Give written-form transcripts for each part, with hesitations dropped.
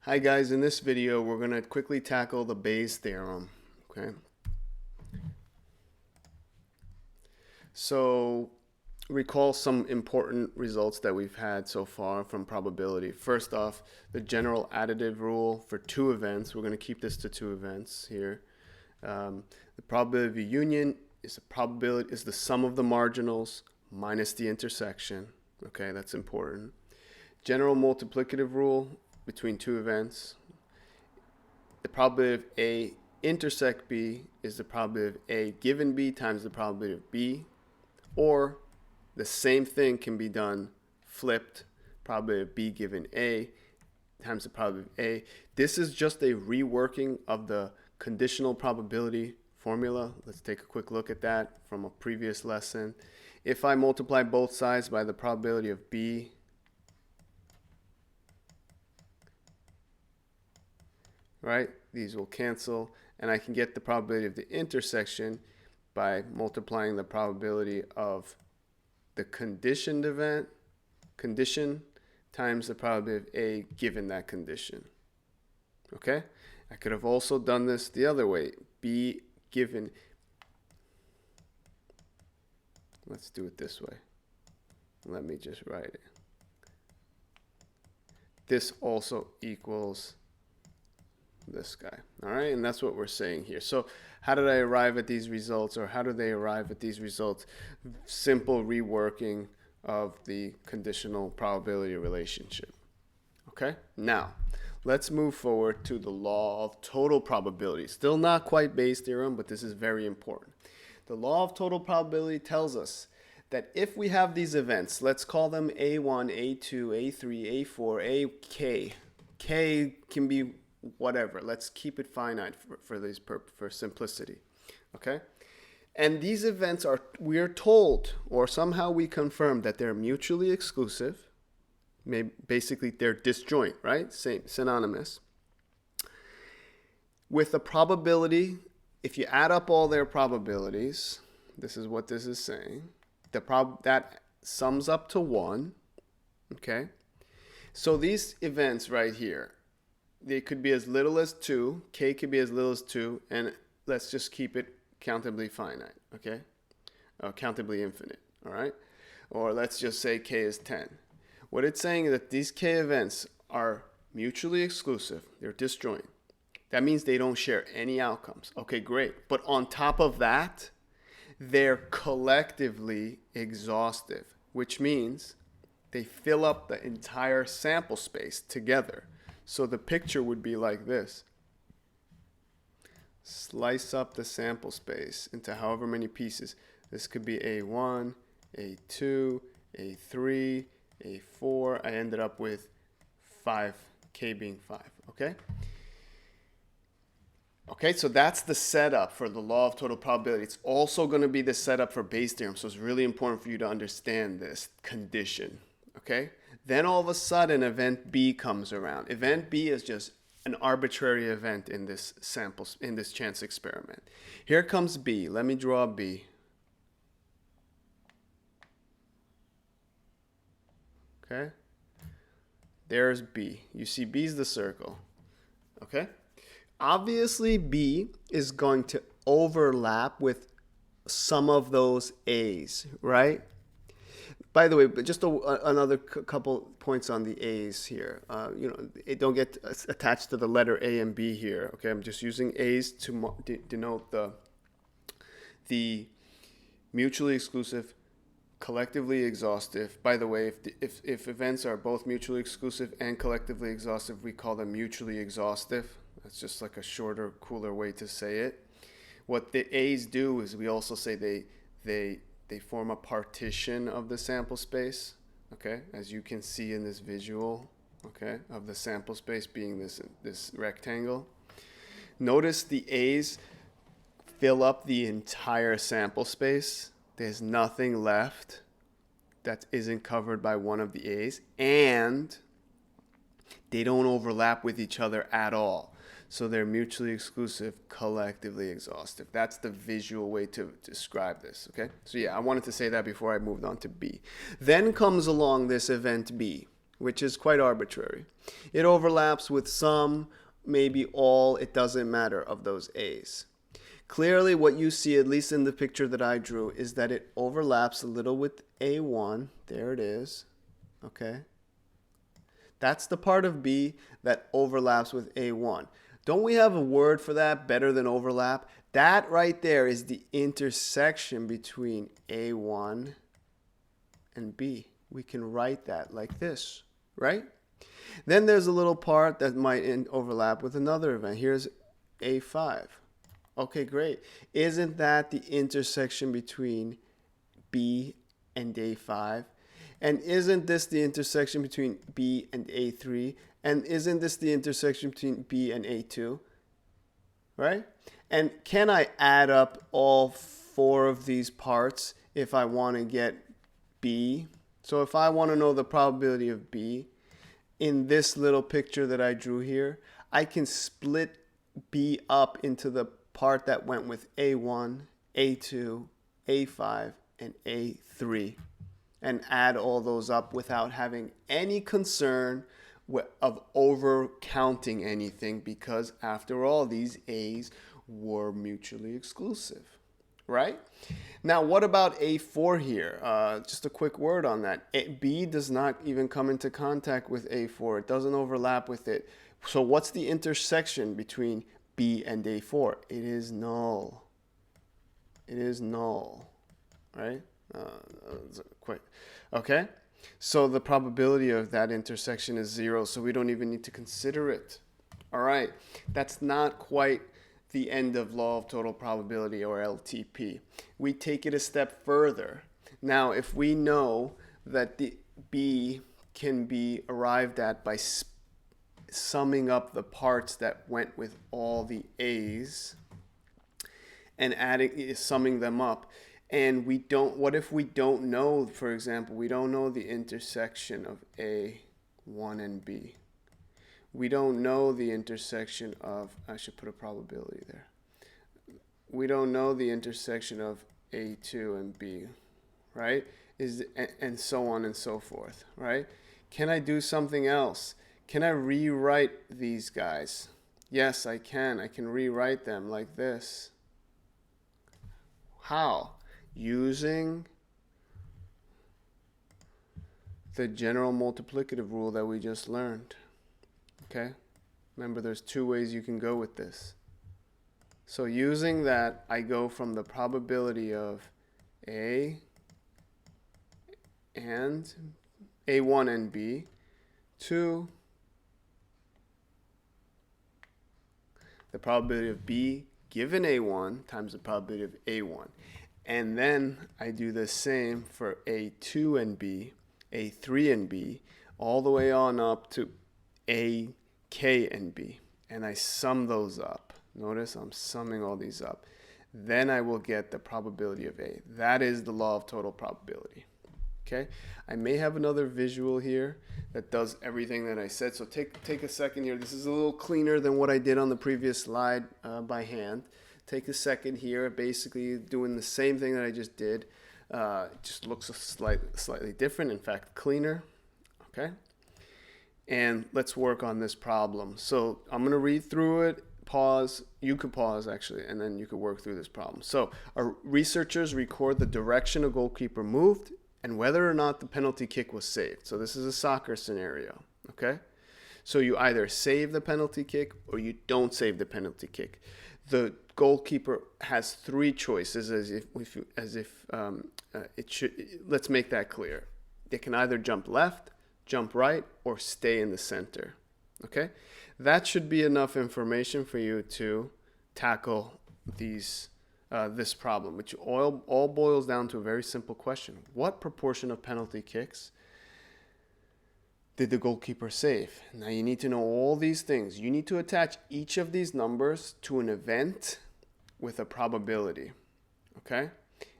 Hi guys, in this video we're going to quickly tackle the Bayes theorem. Okay. So recall some important results that we've had so far from probability. First off, the general additive rule for two events. We're going to keep this to two events here. The probability of union is the sum of the marginals minus the intersection. Okay, that's important. General multiplicative rule between two events. The probability of A intersect B is the probability of A given B times the probability of B. Or the same thing can be done flipped, probability of B given A times the probability of A. This is just a reworking of the conditional probability formula. Let's take a quick look at that from a previous lesson. If I multiply both sides by the probability of B, right, these will cancel, and I can get the probability of the intersection by multiplying the probability of the conditioned event, condition, times the probability of A given that condition. Okay? I could have also done this the other way. B given, let's do it this way. Let me just write it. This also equals this guy. All right, and that's what we're saying here. So how did I arrive at these results, or how do they arrive at these results? Simple reworking of the conditional probability relationship. Okay, now let's move forward to the law of total probability. Still not quite Bayes' theorem, but this is very important. The law of total probability tells us that if we have these events, let's call them A1, A2, A3, A4, AK. K can be whatever. Let's keep it finite for simplicity. Okay? And these events are, we're told, or somehow we confirm that they're mutually exclusive. Basically, they're disjoint, right? Same, synonymous. With a probability, if you add up all their probabilities, this is what this is saying. That sums up to 1. Okay? So these events right here, they could be as little as 2. K could be as little as 2. And let's just keep it countably finite, okay? Countably infinite, all right? Or let's just say K is 10. What it's saying is that these K events are mutually exclusive. They're disjoint. That means they don't share any outcomes. Okay, great. But on top of that, they're collectively exhaustive, which means they fill up the entire sample space together. So the picture would be like this. Slice up the sample space into however many pieces. This could be A1, A2, A3, A4. I ended up with 5, K being 5, okay? Okay, so that's the setup for the law of total probability. It's also going to be the setup for Bayes' theorem, so it's really important for you to understand this condition, okay? Then all of a sudden, event B comes around. Event B is just an arbitrary event in this sample, in this chance experiment. Here comes B. Let me draw B. Okay? There's B. You see B's the circle. Okay? Obviously, B is going to overlap with some of those A's, right? By the way, but just another couple points on the A's here. It don't get attached to the letter A and B here. Okay, I'm just using A's to denote the mutually exclusive, collectively exhaustive. By the way, if events are both mutually exclusive and collectively exhaustive, we call them mutually exhaustive. That's just like a shorter, cooler way to say it. What the A's do is we also say they form a partition of the sample space, okay, as you can see in this visual, okay, of the sample space being this rectangle. Notice the A's fill up the entire sample space. There's nothing left that isn't covered by one of the A's, and they don't overlap with each other at all. So they're mutually exclusive, collectively exhaustive. That's the visual way to describe this, okay? So yeah, I wanted to say that before I moved on to B. Then comes along this event B. which is quite arbitrary. It overlaps with some, maybe all, it doesn't matter, of those A's. Clearly what you see, at least in the picture that I drew, is that it overlaps a little with A1. There it is. Okay. That's the part of B that overlaps with A1. Don't we have a word for that, better than overlap? That right there is the intersection between A1 and B. We can write that like this, right? Then there's a little part that might overlap with another event. Here's A5. Okay, great. Isn't that the intersection between B and A5? And isn't this the intersection between B and A3? And isn't this the intersection between B and A2? Right? And can I add up all four of these parts if I want to get B? So if I want to know the probability of B, in this little picture that I drew here, I can split B up into the part that went with A1, A2, A5, and A3, and add all those up without having any concern of over counting anything, because after all, these A's were mutually exclusive, right? Now, what about A4 here? Just a quick word on that. B does not even come into contact with A4. It doesn't overlap with it. So what's the intersection between B and A4? It is null. It is null, right? Quick. Okay? So the probability of that intersection is 0, so we don't even need to consider it. All right. That's not quite the end of law of total probability, or LTP. We take it a step further. Now, if we know that the B can be arrived at by summing up the parts that went with all the A's and summing them up, and we don't, what if we don't know, for example, we don't know the intersection of A1 and B. We don't know the intersection of, I should put a probability there. We don't know the intersection of A2 and B, right? And so on and so forth, right? Can I do something else? Can I rewrite these guys? Yes, I can. I can rewrite them like this. How? Using the general multiplicative rule that we just learned. Okay? Remember, there's two ways you can go with this. So using that, I go from the probability of A and A1 and B to the probability of B given A1 times the probability of A1. And then I do the same for A2 and B, A3 and B, all the way on up to A, K, and B. And I sum those up. Notice I'm summing all these up. Then I will get the probability of A. That is the law of total probability. Okay? I may have another visual here that does everything that I said. So take a second here. This is a little cleaner than what I did on the previous slide by hand. Take a second here, basically doing the same thing that I just did. It just looks slightly different, in fact, cleaner. Okay? And let's work on this problem. So I'm going to read through it, pause. You could pause, actually, and then you could work through this problem. So our researchers record the direction a goalkeeper moved and whether or not the penalty kick was saved. So this is a soccer scenario. Okay? So you either save the penalty kick or you don't save the penalty kick. The goalkeeper has three choices, it should. Let's make that clear. They can either jump left, jump right, or stay in the center. Okay, that should be enough information for you to tackle this problem, which all boils down to a very simple question: what proportion of penalty kicks did the goalkeeper save? Now you need to know all these things. You need to attach each of these numbers to an event with a probability. Okay?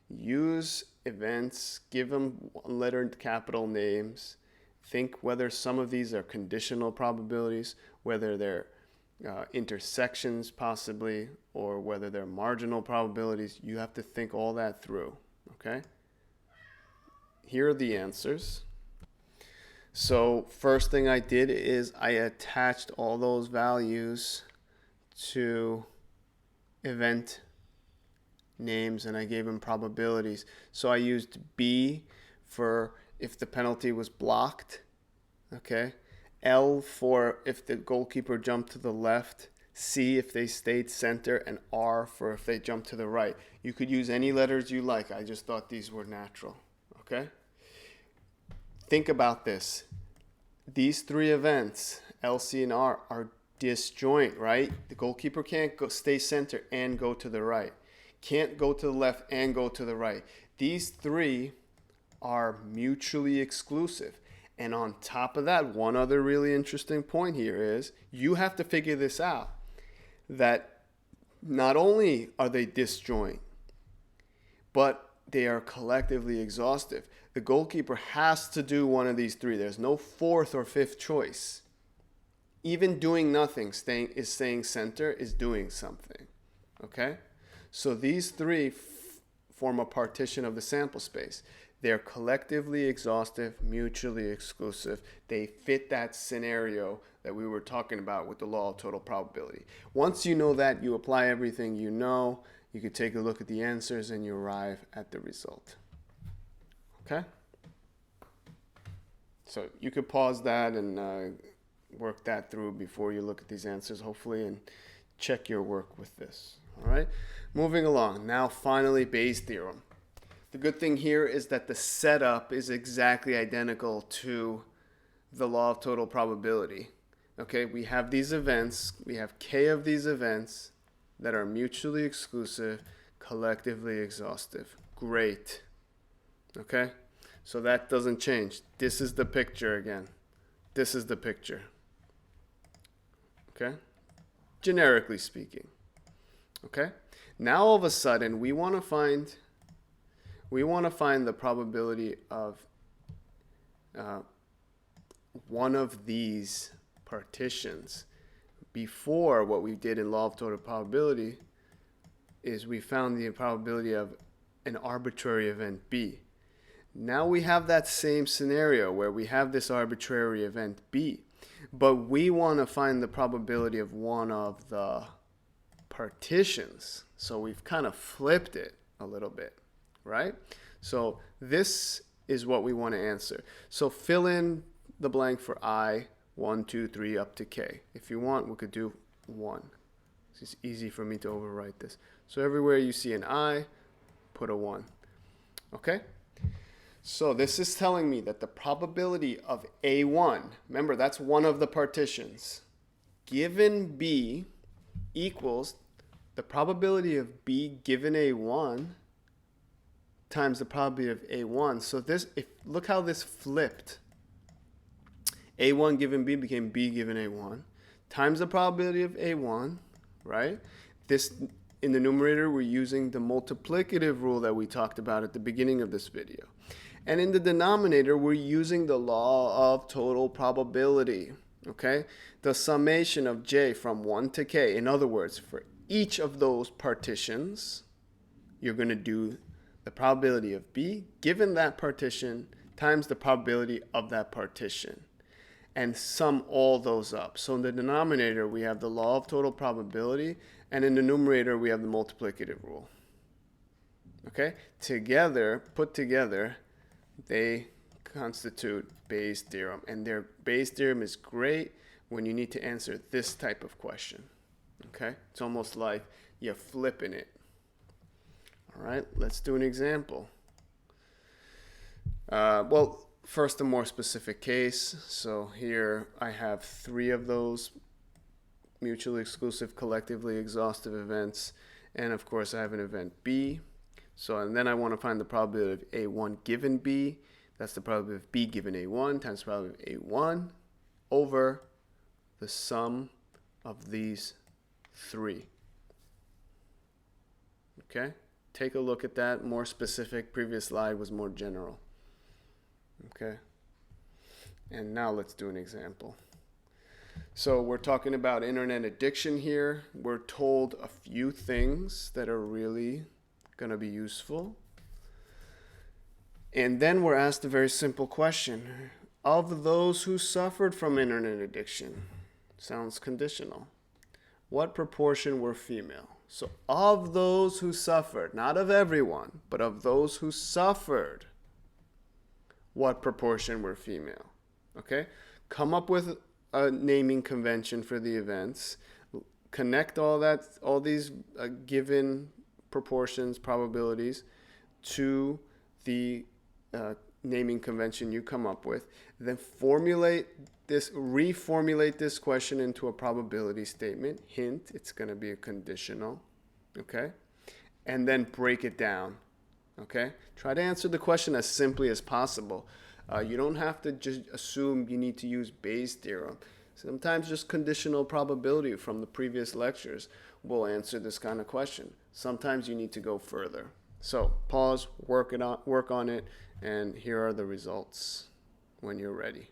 Use events, give them lettered capital names. Think whether some of these are conditional probabilities, whether they're intersections possibly, or whether they're marginal probabilities. You have to think all that through. Okay? Here are the answers. So first thing I did is I attached all those values to event names and I gave them probabilities. So I used B for if the penalty was blocked, okay? L for if the goalkeeper jumped to the left, C if they stayed center, and R for if they jumped to the right. You could use any letters you like. I just thought these were natural, okay? Think about this. These three events, L, C, and R, are disjoint, right? The goalkeeper can't stay center and go to the right. Can't go to the left and go to the right. These three are mutually exclusive. And on top of that, one other really interesting point here is you have to figure this out, that not only are they disjoint, but they are collectively exhaustive. The goalkeeper has to do one of these three. There's no fourth or fifth choice. Even doing nothing, staying center, is doing something. Okay? So these three form a partition of the sample space. They're collectively exhaustive, mutually exclusive. They fit that scenario that we were talking about with the law of total probability. Once you know that, you apply everything you know. You can take a look at the answers and you arrive at the result. Okay? So you could pause that and work that through before you look at these answers, hopefully, and check your work with this. All right? Moving along. Now, finally, Bayes' theorem. The good thing here is that the setup is exactly identical to the law of total probability. Okay, we have these events, we have K of these events that are mutually exclusive, collectively exhaustive. Great. Okay, so that doesn't change. This is the picture again. This is the picture. Okay, generically speaking. Okay, now all of a sudden we want to find the probability of one of these partitions. Before, what we did in law of total probability is we found the probability of an arbitrary event B. Now we have that same scenario where we have this arbitrary event B, but we want to find the probability of one of the partitions. So we've kind of flipped it a little bit, right? So this is what we want to answer. So fill in the blank for I, 1, 2, 3, up to K. If you want, we could do 1. It's easy for me to overwrite this. So everywhere you see an I, put a 1. Okay? So this is telling me that the probability of A1, remember that's one of the partitions, given B equals the probability of B given A1 times the probability of A1. So this, look how this flipped. A1 given B became B given A1 times the probability of A1, right? This, in the numerator, we're using the multiplicative rule that we talked about at the beginning of this video. And in the denominator, we're using the law of total probability, okay? The summation of J from 1 to K. In other words, for each of those partitions, you're going to do the probability of B given that partition times the probability of that partition and sum all those up. So in the denominator, we have the law of total probability, and in the numerator, we have the multiplicative rule. Okay? Together, put together, they constitute Bayes' theorem. And their Bayes' theorem is great when you need to answer this type of question. Okay? It's almost like you're flipping it. All right, let's do an example. Well, first a more specific case. So here I have 3 of those mutually exclusive, collectively exhaustive events. And of course I have an event B. So, and then I want to find the probability of A1 given B. That's the probability of B given A1 times the probability of A1 over the sum of these 3. Okay? Take a look at that. More specific. Previous slide was more general. Okay? And now let's do an example. So we're talking about internet addiction here. We're told a few things that are really going to be useful. And then we're asked a very simple question. Of those who suffered from internet addiction. Sounds conditional. What proportion were female? So of those who suffered, not of everyone, but of those who suffered, what proportion were female? Okay? Come up with a naming convention for the events. Connect all these given proportions, probabilities, to the naming convention you come up with. Then reformulate this question into a probability statement. Hint, it's going to be a conditional. Okay? And then break it down. Okay? Try to answer the question as simply as possible. You don't have to just assume you need to use Bayes' theorem. Sometimes just conditional probability from the previous lectures will answer this kind of question. Sometimes you need to go further. So pause, work on it, and here are the results when you're ready.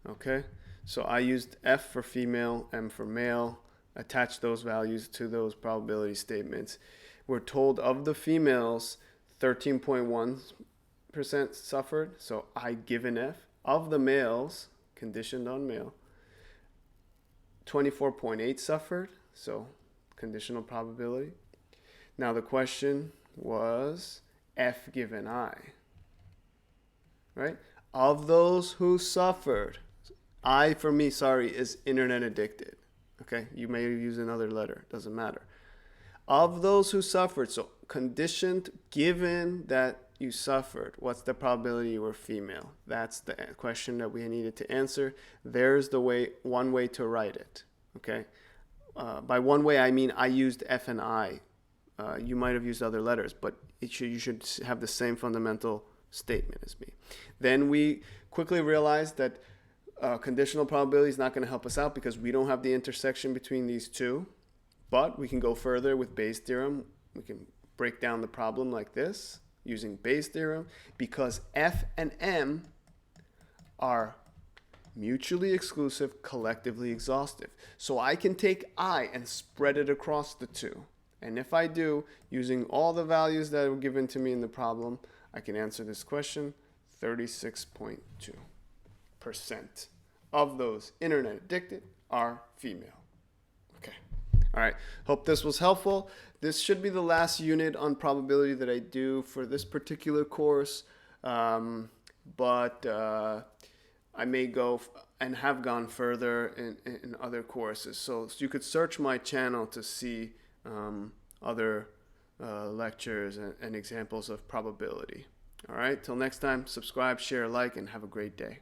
Okay, so I used F for female, M for male, attach those values to those probability statements. We're told of the females, 13.1% suffered, so I give an F. Of the males, conditioned on male, 24.8 suffered, so conditional probability. Now the question was F given I, right? Of those who suffered, I for me, is internet addicted. Okay, you may use another letter, doesn't matter. Of those who suffered, so conditioned, given that you suffered, what's the probability you were female? That's the question that we needed to answer. There's one way to write it. Okay, by one way I mean I used F and I. You might have used other letters, but you should have the same fundamental statement as me. Then we quickly realized that conditional probability is not going to help us out because we don't have the intersection between these two. But we can go further with Bayes' theorem. We can break down the problem like this using Bayes' theorem because F and M are mutually exclusive, collectively exhaustive. So I can take I and spread it across the two. And if I do, using all the values that were given to me in the problem, I can answer this question. 36.2% of those internet addicted are female. Okay. All right. Hope this was helpful. This should be the last unit on probability that I do for this particular course. But I may go and have gone further in other courses. So you could search my channel to see other lectures and examples of probability. All right, till next time, subscribe, share, like, and have a great day.